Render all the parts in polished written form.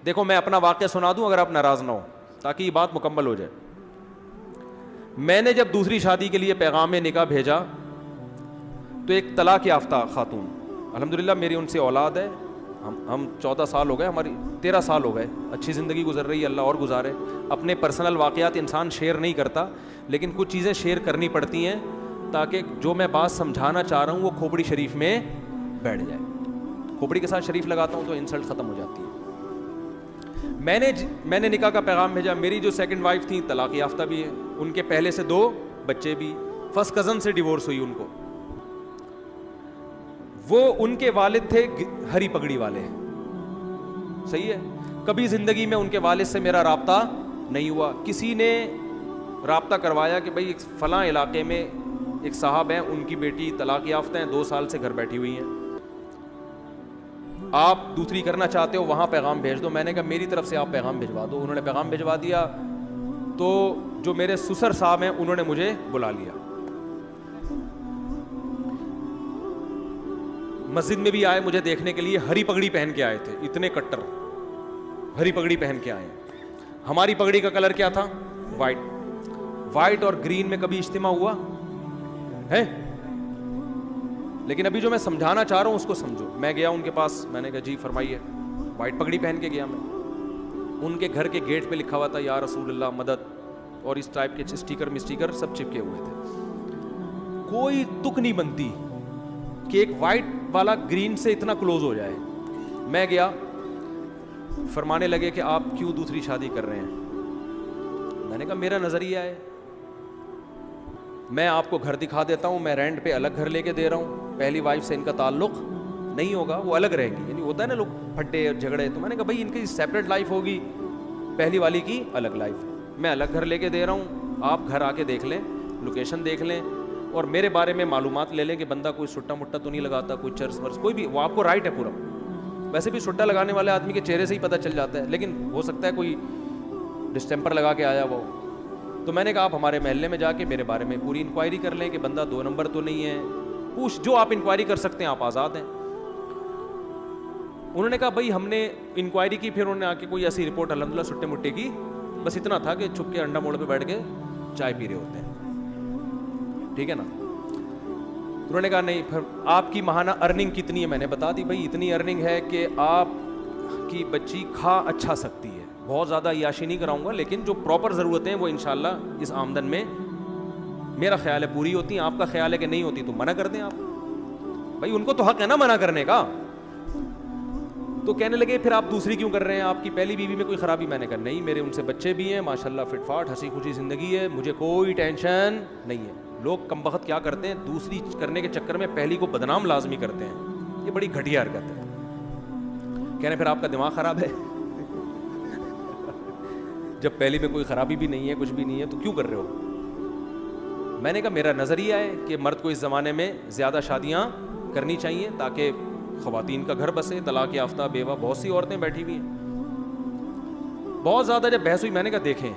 دیکھو میں اپنا واقعہ سنا دوں اگر آپ ناراض نہ ہو تاکہ یہ بات مکمل ہو جائے. میں نے جب دوسری شادی کے لیے پیغام نکاح بھیجا تو ایک طلاق یافتہ خاتون, الحمدللہ میری ان سے اولاد ہے, ہم 14 سال ہو گئے, ہماری 13 سال ہو گئے, اچھی زندگی گزر رہی ہے, اللہ اور گزارے. اپنے پرسنل واقعات انسان شیئر نہیں کرتا, لیکن کچھ چیزیں شیئر کرنی پڑتی ہیں تاکہ جو میں بات سمجھانا چاہ رہا ہوں وہ کھوپڑی شریف میں بیٹھ جائے. کھوپڑی کے ساتھ شریف لگاتا ہوں تو انسلٹ ختم ہو جاتی ہے. میں نے نکاح کا پیغام بھیجا. میری جو سیکنڈ وائف تھیں طلاق یافتہ بھی ہے, ان کے پہلے سے 2 بچے بھی, فرسٹ کزن سے ڈیورس ہوئی ان کو. وہ ان کے والد تھے ہری پگڑی والے, صحیح ہے. کبھی زندگی میں ان کے والد سے میرا رابطہ نہیں ہوا. کسی نے رابطہ کروایا کہ بھائی فلاں علاقے میں ایک صاحب ہیں, ان کی بیٹی طلاق یافتہ ہیں, 2 سال سے گھر بیٹھی ہوئی ہیں, آپ دوسری کرنا چاہتے ہو وہاں پیغام بھیج دو. میں نے کہا میری طرف سے آپ پیغام بھجوا دو. انہوں نے پیغام بھجوا دیا تو جو میرے سسر صاحب ہیں انہوں نے مجھے بلا لیا. مسجد میں بھی آئے مجھے دیکھنے کے لیے, ہری پگڑی پہن کے آئے تھے, اتنے کٹر ہری پگڑی پہن کے آئے. ہماری پگڑی کا کلر کیا تھا؟ وائٹ اور گرین میں کبھی اجتماع ہوا ہے؟ لیکن ابھی جو میں سمجھانا چاہ رہا ہوں اس کو سمجھو. میں گیا ان کے پاس, میں نے کہا جی فرمائیے. وائٹ پگڑی پہن کے گیا میں. ان کے گھر کے گیٹ پہ لکھا ہوا تھا یا رسول اللہ مدد, اور اس ٹائپ کے اسٹیکر سب چپکے ہوئے تھے. کوئی تک نہیں بنتی کہ ایک وائٹ والا گرین سے اتنا کلوز ہو جائے. میں گیا, فرمانے لگے کہ آپ کیوں دوسری شادی کر رہے ہیں؟ میں نے کہا میرا نظریہ ہے, میں آپ کو گھر دکھا دیتا ہوں, میں رینٹ پہ الگ گھر لے کے دے رہا ہوں, پہلی وائف سے ان کا تعلق نہیں ہوگا, وہ الگ رہے گی. یعنی ہوتا ہے نا لوگ پھٹے اور جھگڑے, تو میں نے کہا بھائی ان کی سیپریٹ لائف ہوگی, پہلی والی کی الگ لائف ہے. میں الگ گھر لے کے دے رہا ہوں, آپ گھر آ کے دیکھ لیں, لوکیشن دیکھ لیں, اور میرے بارے میں معلومات لے لیں کہ بندہ کوئی سٹا مٹا تو نہیں لگاتا, کوئی چرس ورس کوئی بھی, وہ آپ کو رائٹ ہے پورا. ویسے بھی سٹا لگانے والے آدمی کے چہرے سے ہی پتہ چل جاتا ہے, لیکن ہو سکتا ہے کوئی ڈسٹمپر لگا کے آیا وہ. تو میں نے کہا آپ ہمارے محلے میں جا کے میرے بارے میں پوری انکوائری کر لیں کہ بندہ 2 نمبر تو نہیں ہے, پوچھ جو آپ انکوائری کر سکتے ہیں, آپ آزاد ہیں. انہوں نے کہا بھائی ہم نے انکوائری کی, پھر انہوں نے آ کے کوئی ایسی رپورٹ الحمدللہ سٹے مٹے کی, بس اتنا تھا کہ چھپ کے انڈا موڑ پہ بیٹھ کے چائے پی رہے ہوتے ہیں, ٹھیک ہے نا. انہوں نے کہا نہیں, پھر آپ کی ماہانہ ارننگ کتنی ہے؟ میں نے بتا دی بھائی اتنی ارننگ ہے کہ آپ کی بچی کھا اچھا سکتی ہے, بہت زیادہ عیاشی نہیں کراؤں گا, لیکن جو پراپر ضرورتیں ہیں وہ انشاءاللہ اس آمدن میں میرا خیال ہے پوری ہوتی ہیں. آپ کا خیال ہے کہ نہیں ہوتی تو منع کر دیں آپ, بھائی ان کو تو حق ہے نا منع کرنے کا. تو کہنے لگے پھر آپ دوسری کیوں کر رہے ہیں, آپ کی پہلی بیوی میں کوئی خرابی؟ میں نے کہا نہیں, میرے ان سے بچے بھی ہیں ماشاءاللہ, فٹ فاٹ ہنسی خوشی زندگی ہے, مجھے کوئی ٹینشن نہیں ہے. لوگ کم بخت کیا کرتے ہیں, دوسری کرنے کے چکر میں پہلی کو بدنام لازمی کرتے ہیں, یہ بڑی گھٹیا حرکت ہے. کہنے پھر آپ کا دماغ خراب ہے, جب پہلی میں کوئی خرابی بھی نہیں ہے, کچھ بھی نہیں ہے, تو کیوں کر رہے ہو؟ میں نے کہا میرا نظریہ ہے کہ مرد کو اس زمانے میں زیادہ شادیاں کرنی چاہیے تاکہ خواتین کا گھر بسے. طلاق یافتہ بیوہ بہت سی عورتیں بیٹھی ہوئی ہیں. بہت زیادہ جب بحث ہوئی, میں نے کہا دیکھیں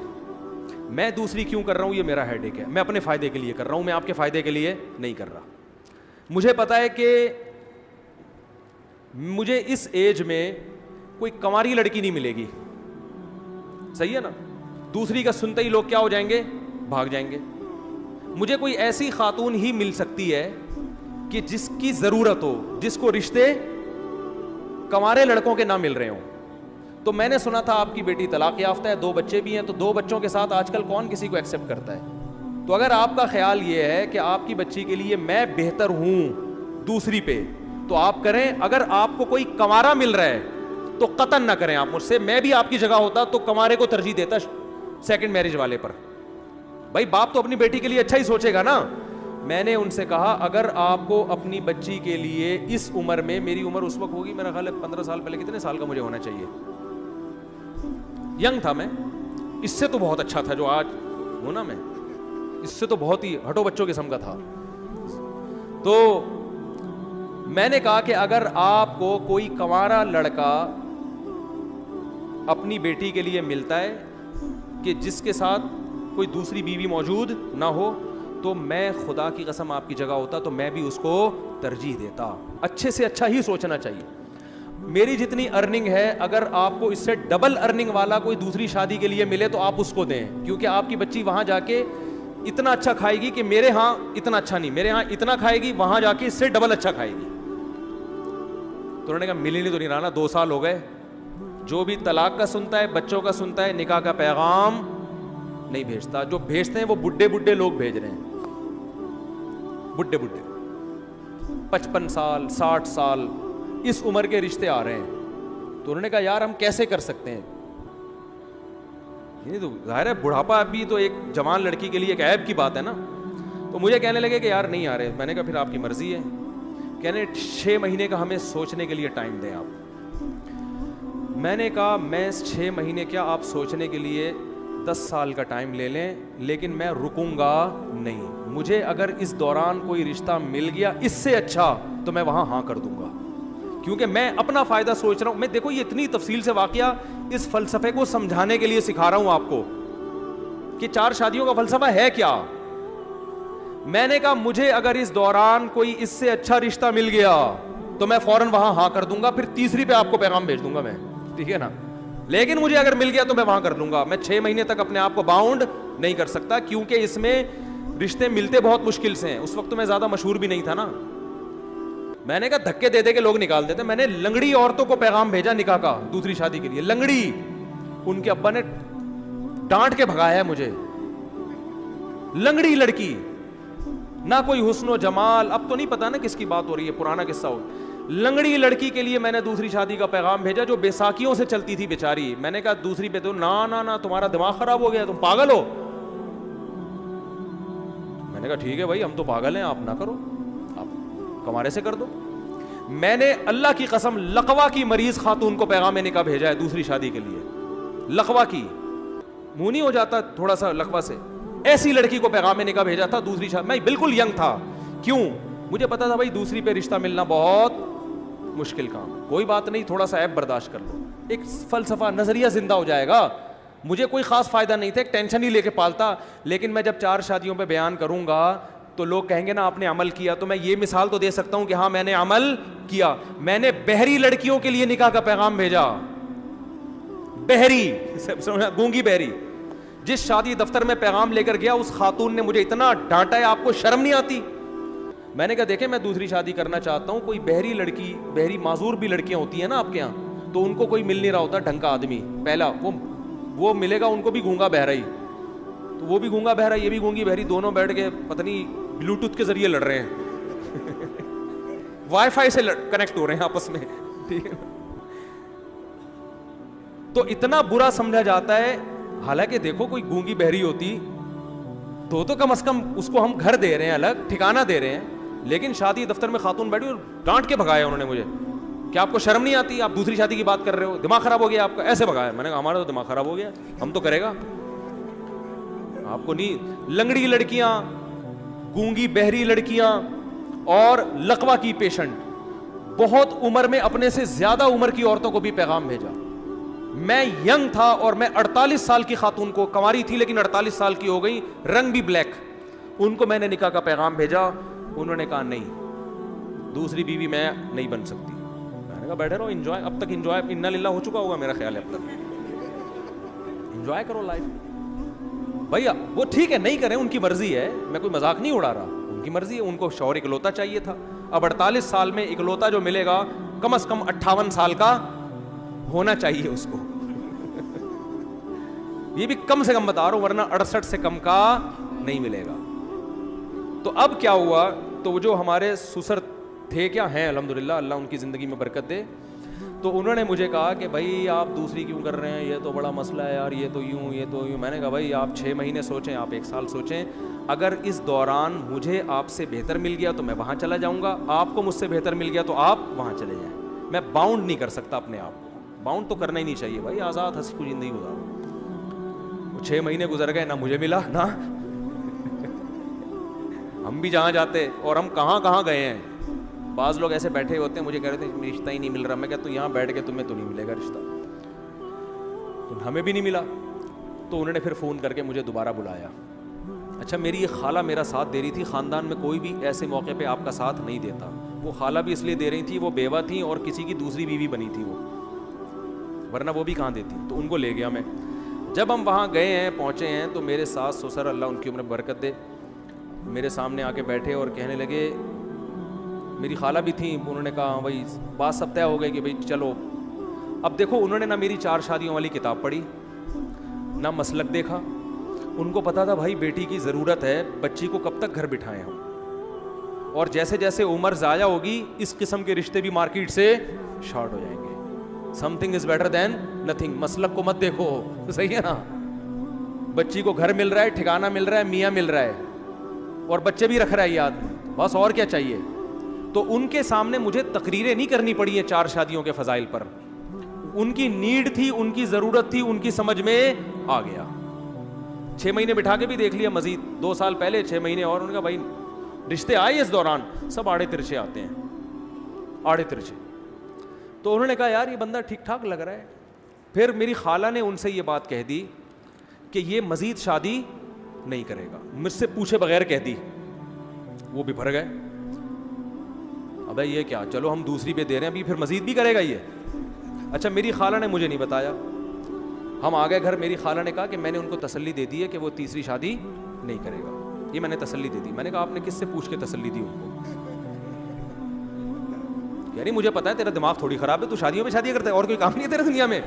میں دوسری کیوں کر رہا ہوں, یہ میرا ہیڈ ایک ہے, میں اپنے فائدے کے لیے کر رہا ہوں, میں آپ کے فائدے کے لیے نہیں کر رہا. مجھے پتا ہے کہ مجھے اس ایج میں کوئی کنواری لڑکی نہیں ملے گی, صحیح ہے نا. دوسری کا سنتے ہی لوگ کیا ہو جائیں گے, بھاگ جائیں گے. مجھے کوئی ایسی خاتون ہی مل سکتی ہے کہ جس کی ضرورت ہو, جس کو رشتے کنوارے لڑکوں کے نہ مل رہے ہوں. تو میں نے سنا تھا آپ کی بیٹی طلاق یافتہ ہے, 2 بچے بھی ہیں, تو 2 بچوں کے ساتھ آج کل کون کسی کو ایکسیپٹ کرتا ہے. تو اگر آپ کا خیال یہ ہے کہ آپ کی بچی کے لیے میں بہتر ہوں دوسری پہ, تو آپ کریں. اگر آپ کو کوئی کنوارا مل رہا ہے تو قطعاً نہ کریں آپ مجھ سے. میں بھی آپ کی جگہ ہوتا تو کنوارے کو ترجیح دیتا سیکنڈ میرج والے پر. بھائی باپ تو اپنی بیٹی کے لیے اچھا ہی سوچے گا نا. میں نے ان سے کہا اگر آپ کو اپنی بچی کے لیے اس عمر میں, میری عمر اس وقت ہوگی میرا خیال ہے 15 سال پہلے, کتنے سال کا مجھے ہونا چاہیے, ینگ تھا میں, اس سے تو بہت اچھا تھا جو آج ہوں نا میں, اس سے تو بہت ہی ہٹو بچوں قسم کا تھا. تو میں نے کہا کہ اگر آپ کو کوئی کنوارا لڑکا اپنی بیٹی کے لیے ملتا ہے کہ جس کے ساتھ کوئی دوسری بیوی موجود نہ ہو, تو میں خدا کی قسم آپ کی جگہ ہوتا تو میں بھی اس کو ترجیح دیتا. اچھے سے اچھا ہی سوچنا چاہیے. میری جتنی ارننگ ہے اگر آپ کو اس سے ڈبل ارننگ والا کوئی دوسری شادی کے لیے ملے تو آپ اس کو دیں, کیونکہ آپ کی بچی وہاں جا کے اتنا اچھا کھائے گی کہ میرے ہاں اتنا اچھا نہیں, میرے ہاں اتنا کھائے گی, وہاں جا کے اس سے ڈبل اچھا کھائے گی. تو انہوں نے کہا ملی نہیں تو نہیں رہا, 2 سال ہو گئے. جو بھی طلاق کا سنتا ہے, بچوں کا سنتا ہے, نکاح کا پیغام نہیں بھیجتا. جو بھیجتے ہیں وہ بڈھے لوگ بھیج رہے ہیں, بڈھے 55 سال 60 سال اس عمر کے رشتے آ رہے ہیں. تو انہوں نے کہا یار ہم کیسے کر سکتے ہیں, تو ظاہر ہے بڑھاپا بھی تو ایک جوان لڑکی کے لیے ایک عیب کی بات ہے نا. تو مجھے کہنے لگے کہ یار نہیں آ رہے. میں نے کہا پھر آپ کی مرضی ہے. کہنے 6 مہینے کا ہمیں سوچنے کے لیے ٹائم دیں آپ. میں نے کہا میں 6 مہینے کیا, آپ سوچنے کے لیے 10 سال کا ٹائم لے لیں, لیکن میں رکوں گا نہیں. مجھے اگر اس دوران کوئی رشتہ مل گیا اس سے اچھا تو میں وہاں ہاں کر دوں گا, کیونکہ میں اپنا فائدہ سوچ رہا ہوں. میں دیکھو یہ اتنی تفصیل سے واقعہ اس فلسفے کو سمجھانے کے لیے سکھا رہا ہوں آپ کو کہ 4 شادیوں کا فلسفہ ہے کیا. میں نے کہا مجھے اگر اس دوران کوئی اس سے اچھا رشتہ مل گیا تو میں فوراً وہاں ہاں کر دوں گا, پھر تیسری پہ آپ کو پیغام بھیج دوں گا میں, ٹھیک ہے نا. لیکن مجھے اگر مل گیا تو میں وہاں کر لوں گا. میں 6 مہینے تک اپنے آپ کو باؤنڈ نہیں کر سکتا, کیونکہ اس میں رشتے ملتے بہت مشکل سے ہیں. اس وقت تو میں زیادہ مشہور بھی نہیں تھا نا. میں نے کہا دھکے دے دے کے لوگ نکال دیتے. میں نے لنگڑی عورتوں کو پیغام بھیجا نکاح کا دوسری شادی کے لیے, لنگڑی. ان کے ابا نے ڈانٹ کے بھگایا ہے مجھے. لنگڑی لڑکی, نہ کوئی حسن و جمال, اب تو نہیں پتا نا کس کی بات ہو رہی ہے, پرانا قصہ ہو. لنگڑی لڑکی کے لیے میں نے دوسری شادی کا پیغام بھیجا جو بیساکھیوں سے چلتی تھی بیچاری. میں نے کہا دوسری پہ تو نا تمہارا دماغ خراب ہو گیا, تم پاگل ہو. میں نے کہا ٹھیک ہے بھائی ہم تو پاگل ہیں, آپ نہ کرو, آپ کمارے سے کر دو. میں نے اللہ کی قسم لقوا کی مریض خاتون کو پیغام نکاح بھیجا ہے دوسری شادی کے لیے. لقوا کی, منہ نہیں ہو جاتا تھوڑا سا لقوا سے, ایسی لڑکی کو پیغام نکاح بھیجا تھا دوسری شادی. میں بالکل ینگ تھا, کیوں, مجھے پتا تھا بھائی دوسری پہ رشتہ ملنا بہت مشکل کام. کوئی بات نہیں, تھوڑا سا عیب برداشت کر لو, ایک فلسفہ نظریہ زندہ ہو جائے گا. مجھے کوئی خاص فائدہ نہیں تھا, ایک ٹینشن ہی لے کے پالتا. لیکن میں جب 4 شادیوں پہ بیان کروں گا تو لوگ کہیں گے نا آپ نے عمل کیا. تو میں یہ مثال تو دے سکتا ہوں کہ ہاں میں نے عمل کیا. میں نے بہری لڑکیوں کے لیے نکاح کا پیغام بھیجا. بہری, گونگی بہری. جس شادی دفتر میں پیغام لے کر گیا اس خاتون نے مجھے اتنا ڈانٹا ہے, آپ کو شرم نہیں آتی. میں نے کہا دیکھیں میں دوسری شادی کرنا چاہتا ہوں, کوئی بہری لڑکی, بہری معذور بھی لڑکیاں ہوتی ہیں نا آپ کے یہاں, تو ان کو کوئی مل نہیں رہا ہوتا ڈھنگ کا آدمی. پہلا وہ ملے گا ان کو بھی گونگا بہرا ہی, تو وہ بھی گونگا بہرا, یہ بھی گونگی بہری, دونوں بیٹھ کے پتہ نہیں بلوٹوتھ کے ذریعے لڑ رہے ہیں, وائی فائی سے کنیکٹ ہو رہے ہیں آپس میں, ٹھیک ہے. تو اتنا برا سمجھا جاتا ہے. حالانکہ دیکھو کوئی گونگی بہری ہوتی تو کم از کم اس کو ہم گھر دے رہے ہیں, الگ ٹھکانہ دے رہے ہیں. لیکن شادی دفتر میں خاتون بیٹھی اور ڈانٹ کے بھگایا انہوں نے مجھے کہ آپ کو شرم نہیں آتی, آپ دوسری شادی کی بات کر رہے ہو, دماغ خراب ہو گیا آپ کا, ایسے بھگایا. میں نے کہا ہمارا تو دماغ خراب ہو گیا, ہم تو کرے گا, آپ کو نہیں. لنگڑی لڑکیاں, گونگی بہری لڑکیاں اور لقوا کی پیشنٹ, بہت عمر میں اپنے سے زیادہ عمر کی عورتوں کو بھی پیغام بھیجا. میں ینگ تھا اور میں 48 سال کی خاتون کو, کنواری تھی لیکن 48 سال کی ہو گئی, رنگ بھی بلیک, ان کو میں نے نکاح کا پیغام بھیجا. انہوں نے کہا نہیں, دوسری بیوی میں نہیں بن سکتی. میں نے کہا بیٹھے رہو, انجوائے, اب تک انجوائے انا للہ ہو چکا ہوگا میرا خیال ہے, اب تک انجوائے کرو لائف. بھیا وہ ٹھیک ہے نہیں کریں, ان کی مرضی ہے, میں کوئی مذاق نہیں اڑا رہا, ان کی مرضی ہے. ان کو شوہر اکلوتا چاہیے تھا. اب 48 سال میں اکلوتا جو ملے گا کم از کم 58 سال کا ہونا چاہیے اس کو. یہ بھی کم سے کم بتا رہا ہوں, ورنہ 68 سے کم کا نہیں ملے گا. تو اب کیا ہوا, تو وہ جو ہمارے سسر تھے, کیا ہیں الحمدللہ, اللہ ان کی زندگی میں برکت دے, تو انہوں نے مجھے کہا کہ بھائی آپ دوسری کیوں کر رہے ہیں, یہ تو بڑا مسئلہ ہے یار, یہ تو یوں یہ تو یوں. میں نے کہا بھائی آپ 6 مہینے سوچیں, آپ 1 سال سوچیں, اگر اس دوران مجھے آپ سے بہتر مل گیا تو میں وہاں چلا جاؤں گا, آپ کو مجھ سے بہتر مل گیا تو آپ وہاں چلے جائیں. میں باؤنڈ نہیں کر سکتا اپنے آپ کو, باؤنڈ تو کرنا ہی نہیں چاہیے بھائی, آزاد ہنسی کو زندگی گزارو. 6 مہینے گزر گئے, نہ مجھے ملا نہ ہم بھی جہاں جاتے, اور ہم کہاں کہاں گئے ہیں. بعض لوگ ایسے بیٹھے ہوتے ہیں, مجھے کہہ رہے تھے رشتہ ہی نہیں مل رہا. میں کہتا ہوں یہاں بیٹھ کے تمہیں تو نہیں ملے گا رشتہ, تو ہمیں بھی نہیں ملا. تو انہوں نے پھر فون کر کے مجھے دوبارہ بلایا. اچھا میری یہ خالہ میرا ساتھ دے رہی تھی, خاندان میں کوئی بھی ایسے موقع پہ آپ کا ساتھ نہیں دیتا, وہ خالہ بھی اس لیے دے رہی تھی, وہ بیوہ تھیں اور کسی کی دوسری بیوی بنی تھی وہ, ورنہ وہ بھی کہاں دیتی, تو ان کو لے گیا میں. جب ہم وہاں گئے ہیں, پہنچے ہیں, تو میرے ساس سسر, اللہ ان کی عمر برکت دے, میرے سامنے آ کے بیٹھے اور کہنے لگے, میری خالہ بھی تھیں, انہوں نے کہا بھائی بات سب طے ہو گئی کہ بھائی چلو. اب دیکھو انہوں نے نہ میری 4 شادیوں والی کتاب پڑھی, نہ مسلک دیکھا, ان کو پتا تھا بھائی بیٹی کی ضرورت ہے, بچی کو کب تک گھر بٹھائیں ہم, اور جیسے جیسے عمر ضائع ہوگی اس قسم کے رشتے بھی مارکیٹ سے شارٹ ہو جائیں گے. Some thing is better than nothing. مسلک کو مت دیکھو, صحیح ہے نا, بچی کو گھر مل رہا ہے, ٹھکانہ مل رہا ہے, میاں مل رہا ہے, اور بچے بھی رکھ رہا ہے یاد, بس اور کیا چاہیے. تو ان کے سامنے مجھے تقریریں نہیں کرنی پڑی ہیں 4 شادیوں کے فضائل پر, ان کی نیڈ تھی, ان کی ضرورت تھی, ان کی سمجھ میں آ گیا. 6 مہینے بٹھا کے بھی دیکھ لیا مزید, 2 سال پہلے 6 مہینے اور, ان کا بھائی رشتے آئے اس دوران سب آڑے ترچے آتے ہیں, آڑے ترچے. تو انہوں نے کہا یار یہ بندہ ٹھیک ٹھاک لگ رہا ہے. پھر میری خالہ نے ان سے یہ بات کہہ دی کہ یہ مزید شادی نہیں کرے گا, مجھ سے پوچھے بغیر کہہ دی. وہ بھی بھر گئے, ابے یہ کیا, چلو ہم دوسری پہ دے رہے ہیں, ابھی پھر مزید بھی کرے گا یہ. اچھا میری خالہ نے مجھے نہیں بتایا, ہم آ گئے گھر, میری خالہ نے کہا کہ میں نے ان کو تسلی دے دی ہے کہ وہ تیسری شادی نہیں کرے گا, یہ میں نے تسلی دے دی. میں نے کہا آپ نے کس سے پوچھ کے تسلی دی ان کو؟ یعنی مجھے پتا ہے تیرا دماغ تھوڑی خراب ہے, تو شادیوں میں شادی کرتا ہے, اور کوئی کام نہیں ہے تیرے دنیا میں.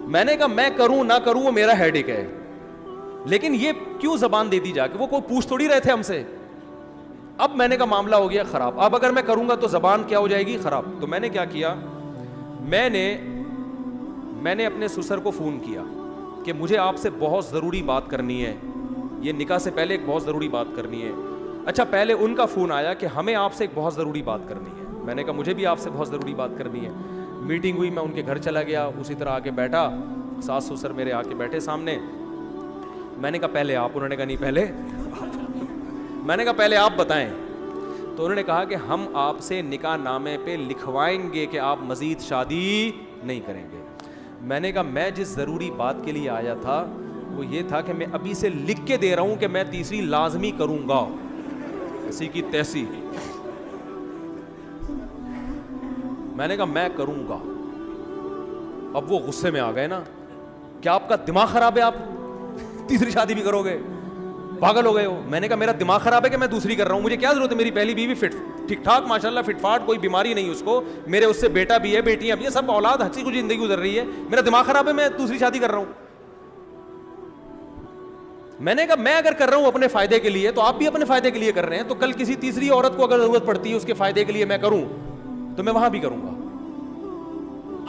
میں نے کہا میں کروں نہ کروں وہ میرا ہیڈیک ہے, لیکن یہ کیوں زبان دے دی جا کے, وہ کوئی پوچھ تھوڑی رہے تھے ہم سے. اب میں نے کہا معاملہ ہو گیا خراب, اب اگر میں کروں گا تو زبان کیا ہو جائے گی خراب. تو میں نے کیا کیا, میں نے اپنے سسر کو فون کیا کہ مجھے آپ سے بہت ضروری بات کرنی ہے, یہ نکاح سے پہلے ایک بہت ضروری بات کرنی ہے. اچھا پہلے ان کا فون آیا کہ ہمیں آپ سے ایک بہت ضروری بات کرنی ہے. میں نے کہا مجھے بھی آپ سے بہت ضروری بات کرنی ہے. میٹنگ ہوئی, میں ان کے گھر چلا گیا, اسی طرح آ کے بیٹھا, ساس سسر میرے آ کے بیٹھے سامنے. میں نے کہا پہلے آپ, انہوں نے کہا نہیں پہلے میں نے کہا پہلے آپ بتائیں. تو انہوں نے کہا کہ ہم آپ سے نکاح نامے پہ لکھوائیں گے کہ آپ مزید شادی نہیں کریں گے. میں نے کہا میں جس ضروری بات کے لیے آیا تھا وہ یہ تھا کہ میں ابھی سے لکھ کے دے رہا ہوں کہ میں تیسری لازمی کروں گا, ایسی کی تیسی. میں نے کہا میں کروں گا. اب وہ غصے میں آ گئے نا, کیا آپ کا دماغ خراب ہے, آپ تیسری شادی بھی کرو گے, پاگل ہو گئے ہو. میں نے کہا میرا دماغ خراب ہے کہ میں دوسری کر رہا ہوں, مجھے کیا ضرورت ہے, میری پہلی بیوی فٹ ٹھیک ٹھاک ماشاءاللہ فٹ فاٹ, کوئی بیماری نہیں اس کو, میرے اس سے بیٹا بھی ہے, بیٹیاں بھی ہیں, سب اولاد ہنسی خوشی زندگی گزر رہی ہے. میرا دماغ خراب ہے, میں دوسری شادی کر رہا ہوں. میں نے کہا میں اگر کر رہا ہوں اپنے فائدے کے لیے تو آپ بھی اپنے فائدے کے لیے کر رہے ہیں, تو کل کسی تیسری عورت کو اگر ضرورت پڑتی ہے اس کے فائدے کے لیے میں کروں تو میں وہاں بھی کروں گا.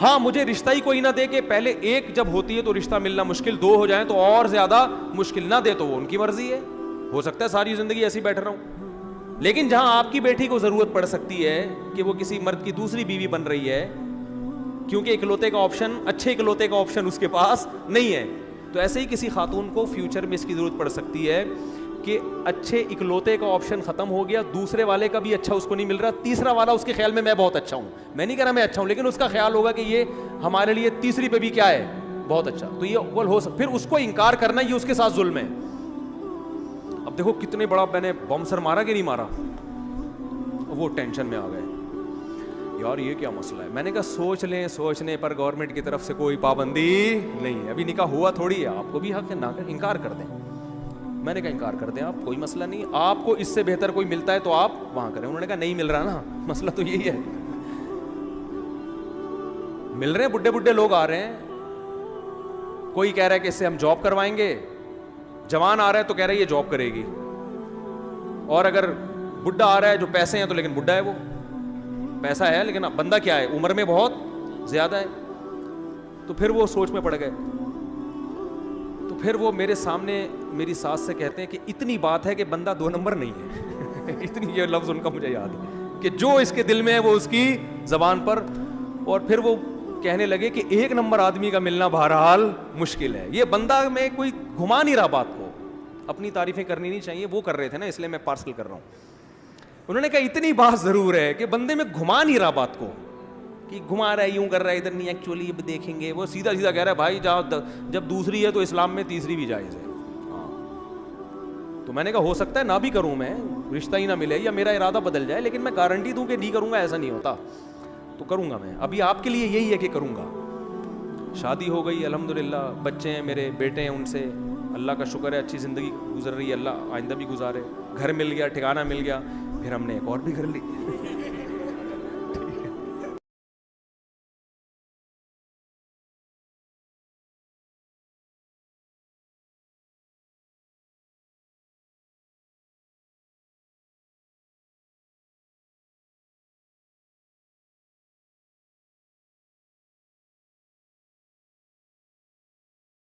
ہاں مجھے رشتہ ہی کوئی نہ دے کہ پہلے ایک جب ہوتی ہے تو رشتہ ملنا مشکل, 2 ہو جائیں تو اور زیادہ مشکل, نہ دے تو وہ ان کی مرضی ہے, ہو سکتا ہے ساری زندگی ایسی بیٹھ رہا ہوں. لیکن جہاں آپ کی بیٹی کو ضرورت پڑ سکتی ہے کہ وہ کسی مرد کی دوسری بیوی بن رہی ہے, کیونکہ اکلوتے کا آپشن, اچھے اکلوتے کا آپشن اس کے پاس نہیں ہے, تو ایسے ہی کسی خاتون کو فیوچر میں اس کی ضرورت پڑ سکتی ہے کہ اچھے اکلوتے کا آپشن ختم ہو گیا, دوسرے والے کا بھی اچھا اس کو نہیں مل رہا, تیسرا والا اس کے خیال میں بہت اچھا ہوں. میں نہیں کہہ رہا میں اچھا ہوں, لیکن اس کا خیال ہوگا کہ یہ ہمارے لیے تیسری پہ بھی کیا ہے, بہت اچھا. تو یہ اول ہو سکتا, پھر اس کو انکار کرنا یہ اس کے ساتھ ظلم ہے. اب دیکھو کتنے بڑا میں نے بم سر مارا کہ نہیں مارا, وہ ٹینشن میں آ گئے یار یہ کیا مسئلہ ہے. میں نے کہا سوچ لیں, سوچنے پر گورنمنٹ کی طرف سے کوئی پابندی نہیں ہے, ابھی نکاح ہوا تھوڑی ہے, آپ کو بھی حق ہے نہ انکار کر دیں. میں نے کہا انکار کر دیں آپ, کوئی مسئلہ نہیں, آپ کو اس سے بہتر کوئی ملتا ہے تو آپ وہاں کریں. انہوں نے کہا نہیں مل رہا نا, مسئلہ تو یہی ہے, مل رہے ہیں بڈھے بڈھے لوگ آ رہے ہیں, کوئی کہہ رہا ہے کہ اس سے ہم جاب کروائیں گے, جوان آ رہا ہے تو کہہ رہا ہے یہ جاب کرے گی, اور اگر بڈھا آ رہا ہے جو پیسے ہیں تو لیکن بڈھا ہے, وہ پیسہ ہے لیکن بندہ کیا ہے, عمر میں بہت زیادہ ہے. تو پھر وہ سوچ میں پڑ گئے. تو پھر وہ میرے سامنے میری ساس سے کہتے ہیں کہ اتنی بات ہے کہ بندہ 2 نمبر نہیں ہے. اتنی, یہ لفظ ان کا مجھے یاد ہے کہ جو اس کے دل میں ہے وہ اس کی زبان پر. اور پھر وہ کہنے لگے کہ 1 نمبر آدمی کا ملنا بہرحال مشکل ہے. یہ بندہ میں کوئی گھما نہیں رہا بات کو, اپنی تعریفیں کرنی نہیں چاہیے, وہ کر رہے تھے نا اس لیے میں پارسل کر رہا ہوں. انہوں نے کہا اتنی بات ضرور ہے کہ بندے میں گھما نہیں رہا بات کو, کہ گھما رہا ہے, یوں کر رہا ہے, ادھر نہیں, ایکچولی دیکھیں گے. وہ سیدھا سیدھا کہہ رہا ہے بھائی جب دوسری ہے تو اسلام میں تیسری بھی جائز ہے. تو میں نے کہا ہو سکتا ہے نہ بھی کروں میں, رشتہ ہی نہ ملے یا میرا ارادہ بدل جائے, لیکن میں گارنٹی دوں کہ نہیں کروں گا ایسا نہیں ہوتا, تو کروں گا میں. ابھی آپ کے لیے یہی ہے کہ کروں گا. شادی ہو گئی الحمدللہ, بچے ہیں میرے, بیٹے ہیں, ان سے اللہ کا شکر ہے اچھی زندگی گزر رہی ہے, اللہ آئندہ بھی گزارے. گھر مل گیا, ٹھکانہ مل گیا, پھر ہم نے ایک اور بھی گھر لی.